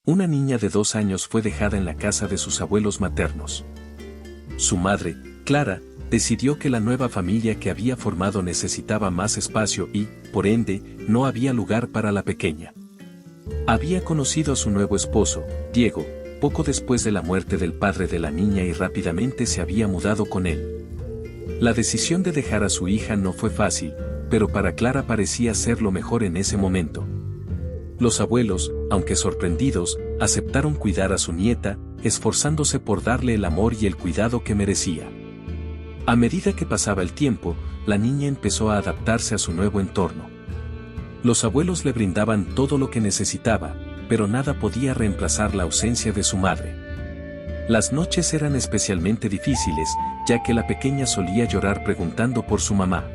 Una niña de 2 años fue dejada en la casa de sus abuelos maternos. Su madre, Clara, decidió que la nueva familia que había formado necesitaba más espacio y, por ende, no había lugar para la pequeña. Había conocido a su nuevo esposo, Diego, poco después de la muerte del padre de la niña y rápidamente se había mudado con él. La decisión de dejar a su hija no fue fácil, pero para Clara parecía ser lo mejor en ese momento. Los abuelos, aunque sorprendidos, aceptaron cuidar a su nieta, esforzándose por darle el amor y el cuidado que merecía. A medida que pasaba el tiempo, la niña empezó a adaptarse a su nuevo entorno. Los abuelos le brindaban todo lo que necesitaba, pero nada podía reemplazar la ausencia de su madre. Las noches eran especialmente difíciles, ya que la pequeña solía llorar preguntando por su mamá.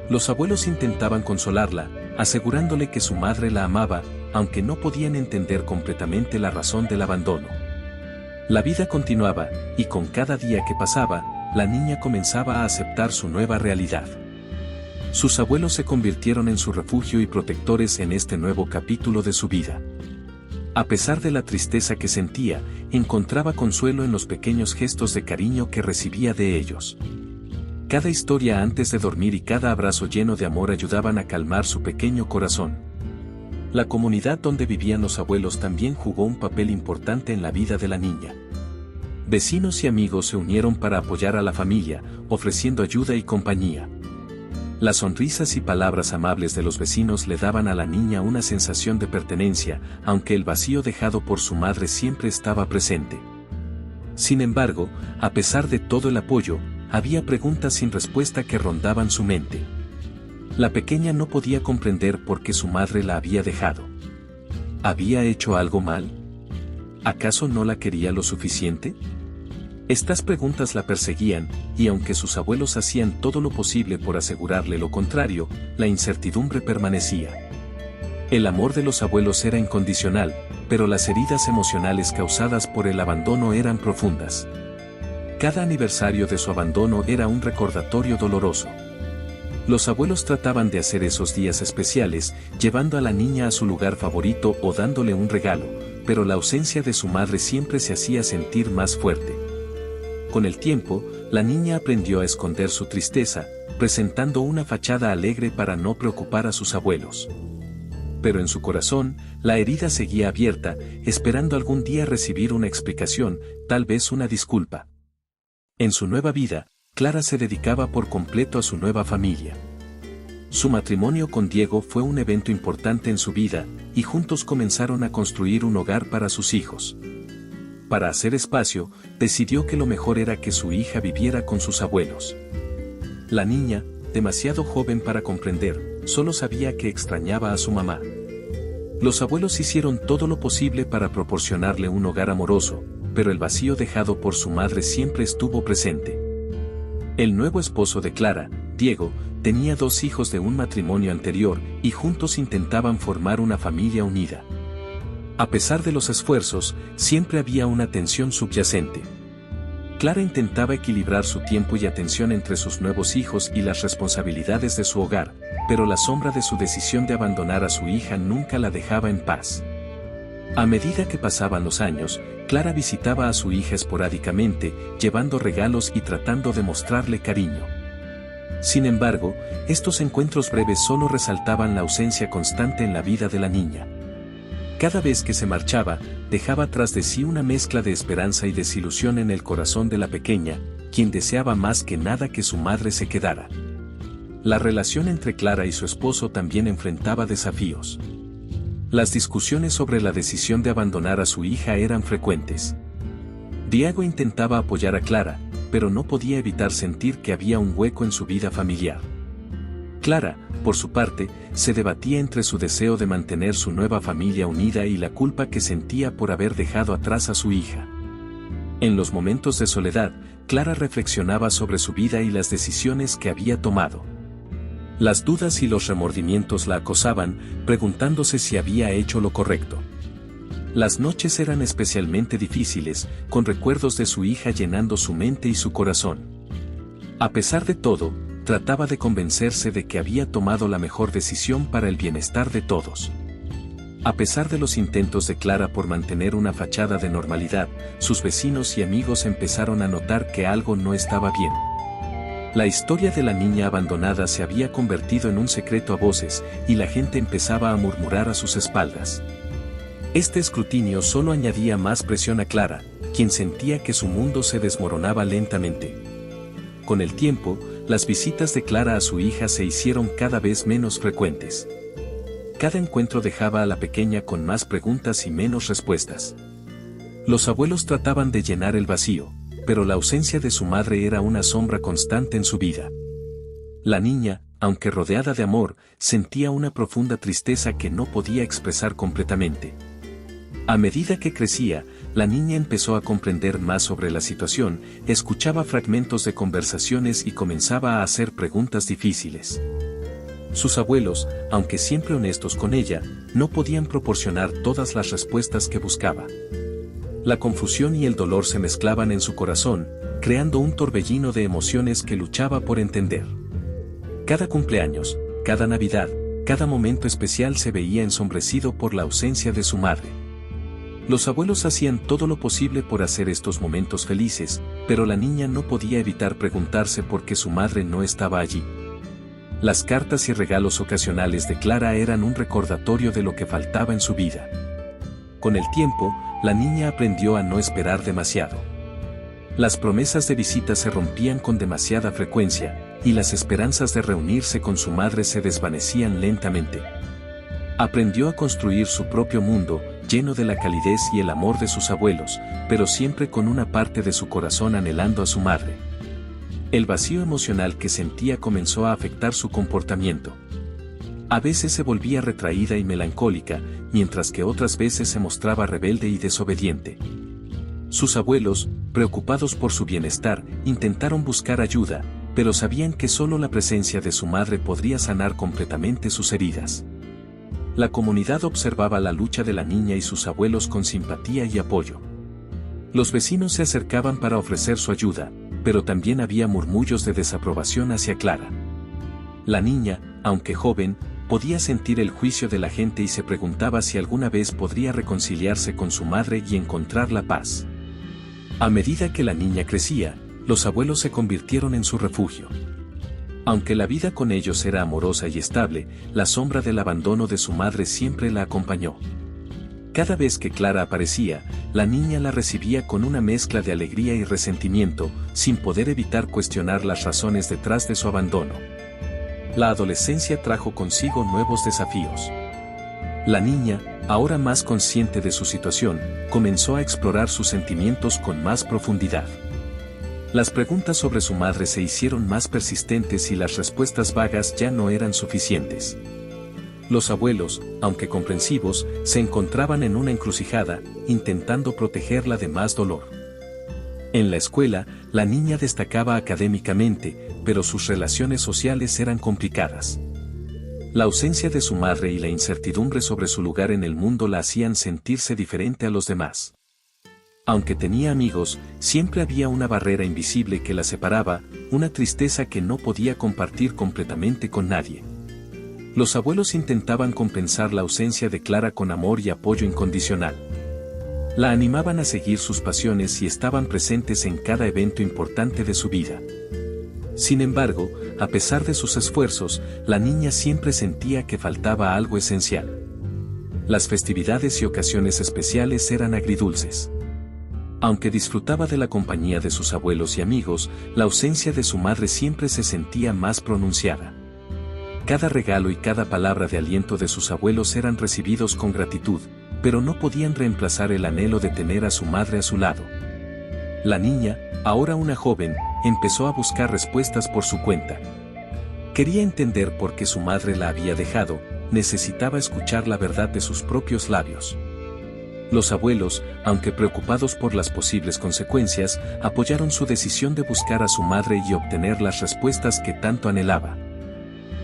Los abuelos intentaban consolarla, asegurándole que su madre la amaba, aunque no podían entender completamente la razón del abandono. La vida continuaba, y con cada día que pasaba, la niña comenzaba a aceptar su nueva realidad. Sus abuelos se convirtieron en su refugio y protectores en este nuevo capítulo de su vida. A pesar de la tristeza que sentía, encontraba consuelo en los pequeños gestos de cariño que recibía de ellos. Cada historia antes de dormir y cada abrazo lleno de amor ayudaban a calmar su pequeño corazón. La comunidad donde vivían los abuelos también jugó un papel importante en la vida de la niña. Vecinos y amigos se unieron para apoyar a la familia, ofreciendo ayuda y compañía. Las sonrisas y palabras amables de los vecinos le daban a la niña una sensación de pertenencia, aunque el vacío dejado por su madre siempre estaba presente. Sin embargo, a pesar de todo el apoyo, había preguntas sin respuesta que rondaban su mente. La pequeña no podía comprender por qué su madre la había dejado. ¿Había hecho algo mal? ¿Acaso no la quería lo suficiente? Estas preguntas la perseguían, y aunque sus abuelos hacían todo lo posible por asegurarle lo contrario, la incertidumbre permanecía. El amor de los abuelos era incondicional, pero las heridas emocionales causadas por el abandono eran profundas. Cada aniversario de su abandono era un recordatorio doloroso. Los abuelos trataban de hacer esos días especiales, llevando a la niña a su lugar favorito o dándole un regalo, pero la ausencia de su madre siempre se hacía sentir más fuerte. Con el tiempo, la niña aprendió a esconder su tristeza, presentando una fachada alegre para no preocupar a sus abuelos. Pero en su corazón, la herida seguía abierta, esperando algún día recibir una explicación, tal vez una disculpa. En su nueva vida, Clara se dedicaba por completo a su nueva familia. Su matrimonio con Diego fue un evento importante en su vida, y juntos comenzaron a construir un hogar para sus hijos. Para hacer espacio, decidió que lo mejor era que su hija viviera con sus abuelos. La niña, demasiado joven para comprender, solo sabía que extrañaba a su mamá. Los abuelos hicieron todo lo posible para proporcionarle un hogar amoroso, pero el vacío dejado por su madre siempre estuvo presente. El nuevo esposo de Clara, Diego, tenía 2 hijos de un matrimonio anterior y juntos intentaban formar una familia unida. A pesar de los esfuerzos, siempre había una tensión subyacente. Clara intentaba equilibrar su tiempo y atención entre sus nuevos hijos y las responsabilidades de su hogar, pero la sombra de su decisión de abandonar a su hija nunca la dejaba en paz. A medida que pasaban los años, Clara visitaba a su hija esporádicamente, llevando regalos y tratando de mostrarle cariño. Sin embargo, estos encuentros breves solo resaltaban la ausencia constante en la vida de la niña. Cada vez que se marchaba, dejaba tras de sí una mezcla de esperanza y desilusión en el corazón de la pequeña, quien deseaba más que nada que su madre se quedara. La relación entre Clara y su esposo también enfrentaba desafíos. Las discusiones sobre la decisión de abandonar a su hija eran frecuentes. Diego intentaba apoyar a Clara, pero no podía evitar sentir que había un hueco en su vida familiar. Clara, por su parte, se debatía entre su deseo de mantener su nueva familia unida y la culpa que sentía por haber dejado atrás a su hija. En los momentos de soledad, Clara reflexionaba sobre su vida y las decisiones que había tomado. Las dudas y los remordimientos la acosaban, preguntándose si había hecho lo correcto. Las noches eran especialmente difíciles, con recuerdos de su hija llenando su mente y su corazón. A pesar de todo, trataba de convencerse de que había tomado la mejor decisión para el bienestar de todos. A pesar de los intentos de Clara por mantener una fachada de normalidad, sus vecinos y amigos empezaron a notar que algo no estaba bien. La historia de la niña abandonada se había convertido en un secreto a voces, y la gente empezaba a murmurar a sus espaldas. Este escrutinio solo añadía más presión a Clara, quien sentía que su mundo se desmoronaba lentamente. Con el tiempo, las visitas de Clara a su hija se hicieron cada vez menos frecuentes. Cada encuentro dejaba a la pequeña con más preguntas y menos respuestas. Los abuelos trataban de llenar el vacío, pero la ausencia de su madre era una sombra constante en su vida. La niña, aunque rodeada de amor, sentía una profunda tristeza que no podía expresar completamente. A medida que crecía, la niña empezó a comprender más sobre la situación, escuchaba fragmentos de conversaciones y comenzaba a hacer preguntas difíciles. Sus abuelos, aunque siempre honestos con ella, no podían proporcionar todas las respuestas que buscaba. La confusión y el dolor se mezclaban en su corazón, creando un torbellino de emociones que luchaba por entender. Cada cumpleaños, cada Navidad, cada momento especial se veía ensombrecido por la ausencia de su madre. Los abuelos hacían todo lo posible por hacer estos momentos felices, pero la niña no podía evitar preguntarse por qué su madre no estaba allí. Las cartas y regalos ocasionales de Clara eran un recordatorio de lo que faltaba en su vida. Con el tiempo, la niña aprendió a no esperar demasiado. Las promesas de visita se rompían con demasiada frecuencia, y las esperanzas de reunirse con su madre se desvanecían lentamente. Aprendió a construir su propio mundo, lleno de la calidez y el amor de sus abuelos, pero siempre con una parte de su corazón anhelando a su madre. El vacío emocional que sentía comenzó a afectar su comportamiento. A veces se volvía retraída y melancólica, mientras que otras veces se mostraba rebelde y desobediente. Sus abuelos, preocupados por su bienestar, intentaron buscar ayuda, pero sabían que solo la presencia de su madre podría sanar completamente sus heridas. La comunidad observaba la lucha de la niña y sus abuelos con simpatía y apoyo. Los vecinos se acercaban para ofrecer su ayuda, pero también había murmullos de desaprobación hacia Clara. La niña, aunque joven, podía sentir el juicio de la gente y se preguntaba si alguna vez podría reconciliarse con su madre y encontrar la paz. A medida que la niña crecía, los abuelos se convirtieron en su refugio. Aunque la vida con ellos era amorosa y estable, la sombra del abandono de su madre siempre la acompañó. Cada vez que Clara aparecía, la niña la recibía con una mezcla de alegría y resentimiento, sin poder evitar cuestionar las razones detrás de su abandono. La adolescencia trajo consigo nuevos desafíos. La niña, ahora más consciente de su situación, comenzó a explorar sus sentimientos con más profundidad. Las preguntas sobre su madre se hicieron más persistentes y las respuestas vagas ya no eran suficientes. Los abuelos, aunque comprensivos, se encontraban en una encrucijada, intentando protegerla de más dolor. En la escuela, la niña destacaba académicamente, pero sus relaciones sociales eran complicadas. La ausencia de su madre y la incertidumbre sobre su lugar en el mundo la hacían sentirse diferente a los demás. Aunque tenía amigos, siempre había una barrera invisible que la separaba, una tristeza que no podía compartir completamente con nadie. Los abuelos intentaban compensar la ausencia de Clara con amor y apoyo incondicional. La animaban a seguir sus pasiones y estaban presentes en cada evento importante de su vida. Sin embargo, a pesar de sus esfuerzos, la niña siempre sentía que faltaba algo esencial. Las festividades y ocasiones especiales eran agridulces. Aunque disfrutaba de la compañía de sus abuelos y amigos, la ausencia de su madre siempre se sentía más pronunciada. Cada regalo y cada palabra de aliento de sus abuelos eran recibidos con gratitud, pero no podían reemplazar el anhelo de tener a su madre a su lado. La niña, ahora una joven, empezó a buscar respuestas por su cuenta. Quería entender por qué su madre la había dejado, necesitaba escuchar la verdad de sus propios labios. Los abuelos, aunque preocupados por las posibles consecuencias, apoyaron su decisión de buscar a su madre y obtener las respuestas que tanto anhelaba.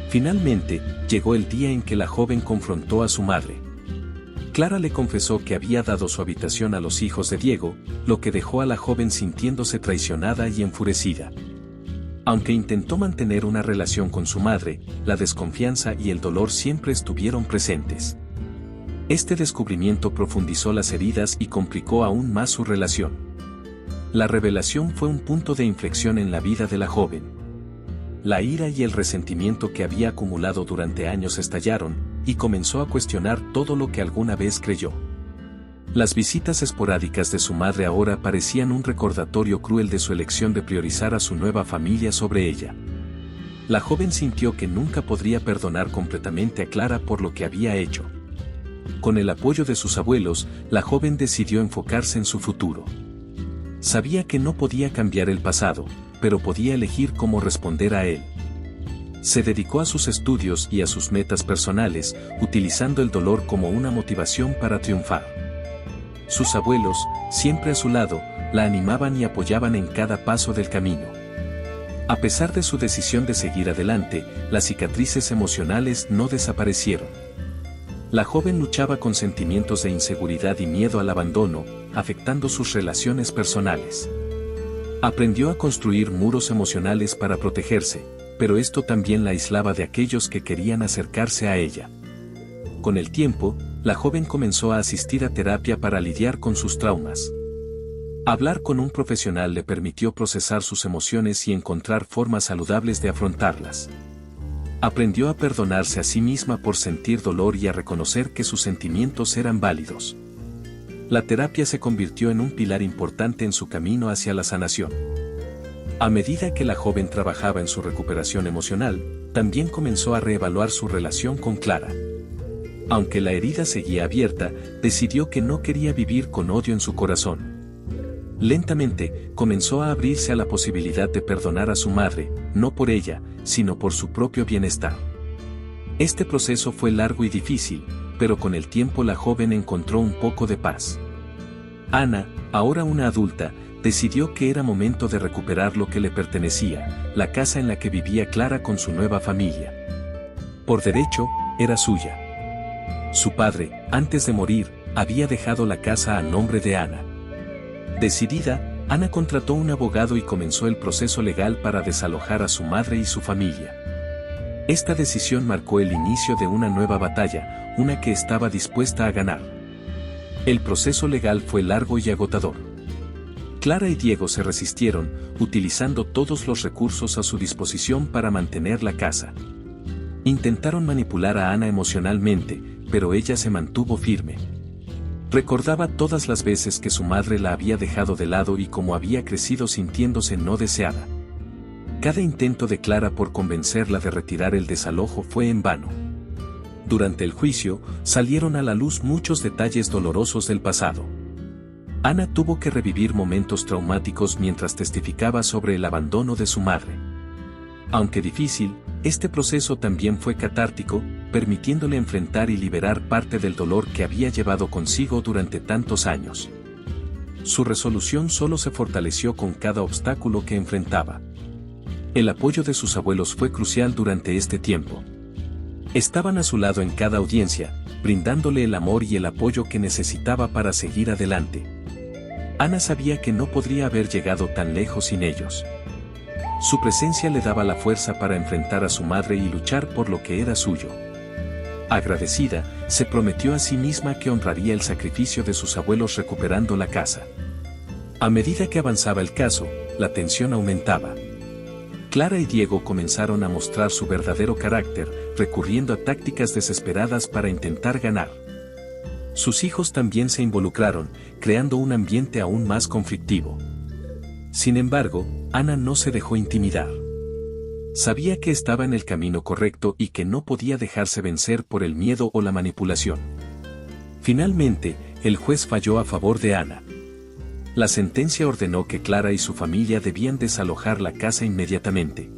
Finalmente, llegó el día en que la joven confrontó a su madre. Clara le confesó que había dado su habitación a los hijos de Diego, lo que dejó a la joven sintiéndose traicionada y enfurecida. Aunque intentó mantener una relación con su madre, la desconfianza y el dolor siempre estuvieron presentes. Este descubrimiento profundizó las heridas y complicó aún más su relación. La revelación fue un punto de inflexión en la vida de la joven. La ira y el resentimiento que había acumulado durante años estallaron, y comenzó a cuestionar todo lo que alguna vez creyó. Las visitas esporádicas de su madre ahora parecían un recordatorio cruel de su elección de priorizar a su nueva familia sobre ella. La joven sintió que nunca podría perdonar completamente a Clara por lo que había hecho. Con el apoyo de sus abuelos, la joven decidió enfocarse en su futuro. Sabía que no podía cambiar el pasado, pero podía elegir cómo responder a él. Se dedicó a sus estudios y a sus metas personales, utilizando el dolor como una motivación para triunfar. Sus abuelos, siempre a su lado, la animaban y apoyaban en cada paso del camino. A pesar de su decisión de seguir adelante, las cicatrices emocionales no desaparecieron. La joven luchaba con sentimientos de inseguridad y miedo al abandono, afectando sus relaciones personales. Aprendió a construir muros emocionales para protegerse, pero esto también la aislaba de aquellos que querían acercarse a ella. Con el tiempo, la joven comenzó a asistir a terapia para lidiar con sus traumas. Hablar con un profesional le permitió procesar sus emociones y encontrar formas saludables de afrontarlas. Aprendió a perdonarse a sí misma por sentir dolor y a reconocer que sus sentimientos eran válidos. La terapia se convirtió en un pilar importante en su camino hacia la sanación. A medida que la joven trabajaba en su recuperación emocional, también comenzó a reevaluar su relación con Clara. Aunque la herida seguía abierta, decidió que no quería vivir con odio en su corazón. Lentamente, comenzó a abrirse a la posibilidad de perdonar a su madre, no por ella, sino por su propio bienestar. Este proceso fue largo y difícil, pero con el tiempo la joven encontró un poco de paz. Ana, ahora una adulta, decidió que era momento de recuperar lo que le pertenecía, la casa en la que vivía Clara con su nueva familia. Por derecho, era suya. Su padre, antes de morir, había dejado la casa a nombre de Ana. Decidida, Ana contrató un abogado y comenzó el proceso legal para desalojar a su madre y su familia. Esta decisión marcó el inicio de una nueva batalla, una que estaba dispuesta a ganar. El proceso legal fue largo y agotador. Clara y Diego se resistieron, utilizando todos los recursos a su disposición para mantener la casa. Intentaron manipular a Ana emocionalmente, pero ella se mantuvo firme. Recordaba todas las veces que su madre la había dejado de lado y cómo había crecido sintiéndose no deseada. Cada intento de Clara por convencerla de retirar el desalojo fue en vano. Durante el juicio, salieron a la luz muchos detalles dolorosos del pasado. Ana tuvo que revivir momentos traumáticos mientras testificaba sobre el abandono de su madre. Aunque difícil, este proceso también fue catártico, permitiéndole enfrentar y liberar parte del dolor que había llevado consigo durante tantos años. Su resolución solo se fortaleció con cada obstáculo que enfrentaba. El apoyo de sus abuelos fue crucial durante este tiempo. Estaban a su lado en cada audiencia, brindándole el amor y el apoyo que necesitaba para seguir adelante. Ana sabía que no podría haber llegado tan lejos sin ellos. Su presencia le daba la fuerza para enfrentar a su madre y luchar por lo que era suyo. Agradecida, se prometió a sí misma que honraría el sacrificio de sus abuelos recuperando la casa. A medida que avanzaba el caso, la tensión aumentaba. Clara y Diego comenzaron a mostrar su verdadero carácter, recurriendo a tácticas desesperadas para intentar ganar. Sus hijos también se involucraron, creando un ambiente aún más conflictivo. Sin embargo, Ana no se dejó intimidar. Sabía que estaba en el camino correcto y que no podía dejarse vencer por el miedo o la manipulación. Finalmente, el juez falló a favor de Ana. La sentencia ordenó que Clara y su familia debían desalojar la casa inmediatamente.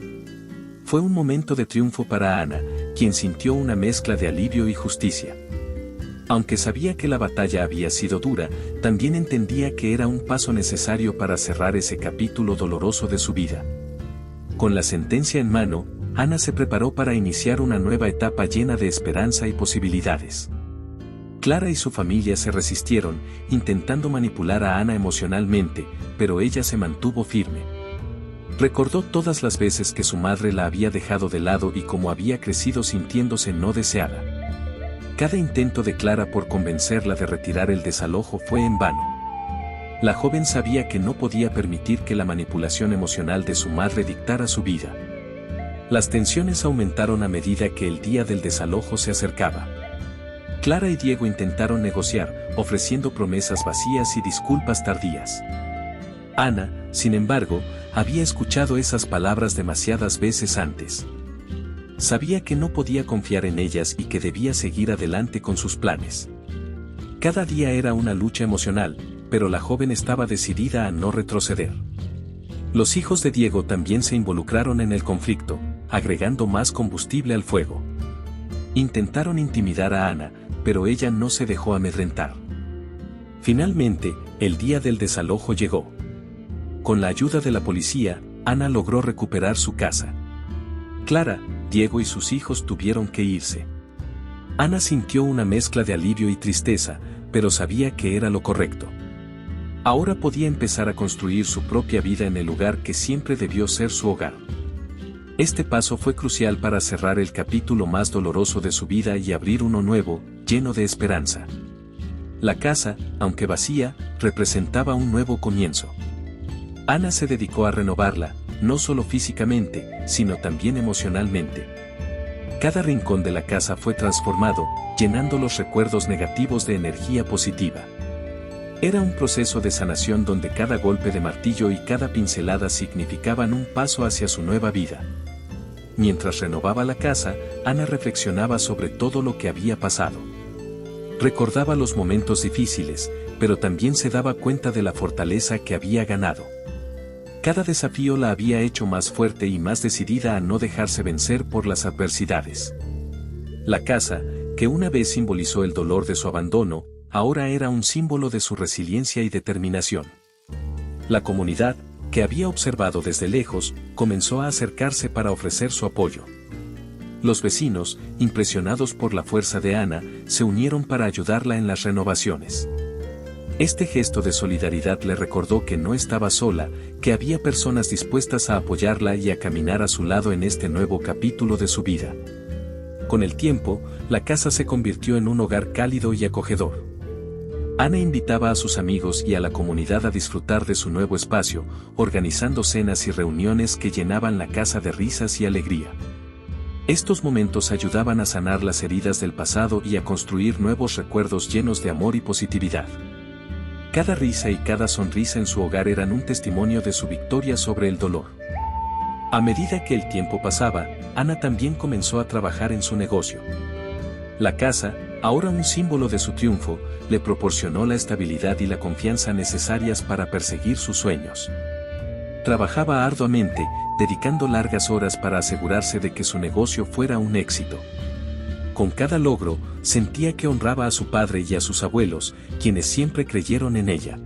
Fue un momento de triunfo para Ana, quien sintió una mezcla de alivio y justicia. Aunque sabía que la batalla había sido dura, también entendía que era un paso necesario para cerrar ese capítulo doloroso de su vida. Con la sentencia en mano, Ana se preparó para iniciar una nueva etapa llena de esperanza y posibilidades. Clara y su familia se resistieron, intentando manipular a Ana emocionalmente, pero ella se mantuvo firme. Recordó todas las veces que su madre la había dejado de lado y cómo había crecido sintiéndose no deseada. Cada intento de Clara por convencerla de retirar el desalojo fue en vano. La joven sabía que no podía permitir que la manipulación emocional de su madre dictara su vida. Las tensiones aumentaron a medida que el día del desalojo se acercaba. Clara y Diego intentaron negociar, ofreciendo promesas vacías y disculpas tardías. Ana, sin embargo, había escuchado esas palabras demasiadas veces antes. Sabía que no podía confiar en ellas y que debía seguir adelante con sus planes. Cada día era una lucha emocional, pero la joven estaba decidida a no retroceder. Los hijos de Diego también se involucraron en el conflicto, agregando más combustible al fuego. Intentaron intimidar a Ana, pero ella no se dejó amedrentar. Finalmente, el día del desalojo llegó. Con la ayuda de la policía, Ana logró recuperar su casa. Clara, Diego y sus hijos tuvieron que irse. Ana sintió una mezcla de alivio y tristeza, pero sabía que era lo correcto. Ahora podía empezar a construir su propia vida en el lugar que siempre debió ser su hogar. Este paso fue crucial para cerrar el capítulo más doloroso de su vida y abrir uno nuevo, lleno de esperanza. La casa, aunque vacía, representaba un nuevo comienzo. Ana se dedicó a renovarla, no solo físicamente, sino también emocionalmente. Cada rincón de la casa fue transformado, llenando los recuerdos negativos de energía positiva. Era un proceso de sanación donde cada golpe de martillo y cada pincelada significaban un paso hacia su nueva vida. Mientras renovaba la casa, Ana reflexionaba sobre todo lo que había pasado. Recordaba los momentos difíciles, pero también se daba cuenta de la fortaleza que había ganado. Cada desafío la había hecho más fuerte y más decidida a no dejarse vencer por las adversidades. La casa, que una vez simbolizó el dolor de su abandono, ahora era un símbolo de su resiliencia y determinación. La comunidad, que había observado desde lejos, comenzó a acercarse para ofrecer su apoyo. Los vecinos, impresionados por la fuerza de Ana, se unieron para ayudarla en las renovaciones. Este gesto de solidaridad le recordó que no estaba sola, que había personas dispuestas a apoyarla y a caminar a su lado en este nuevo capítulo de su vida. Con el tiempo, la casa se convirtió en un hogar cálido y acogedor. Ana invitaba a sus amigos y a la comunidad a disfrutar de su nuevo espacio, organizando cenas y reuniones que llenaban la casa de risas y alegría. Estos momentos ayudaban a sanar las heridas del pasado y a construir nuevos recuerdos llenos de amor y positividad. Cada risa y cada sonrisa en su hogar eran un testimonio de su victoria sobre el dolor. A medida que el tiempo pasaba, Ana también comenzó a trabajar en su negocio. La casa, ahora un símbolo de su triunfo, le proporcionó la estabilidad y la confianza necesarias para perseguir sus sueños. Trabajaba arduamente, dedicando largas horas para asegurarse de que su negocio fuera un éxito. Con cada logro, sentía que honraba a su padre y a sus abuelos, quienes siempre creyeron en ella.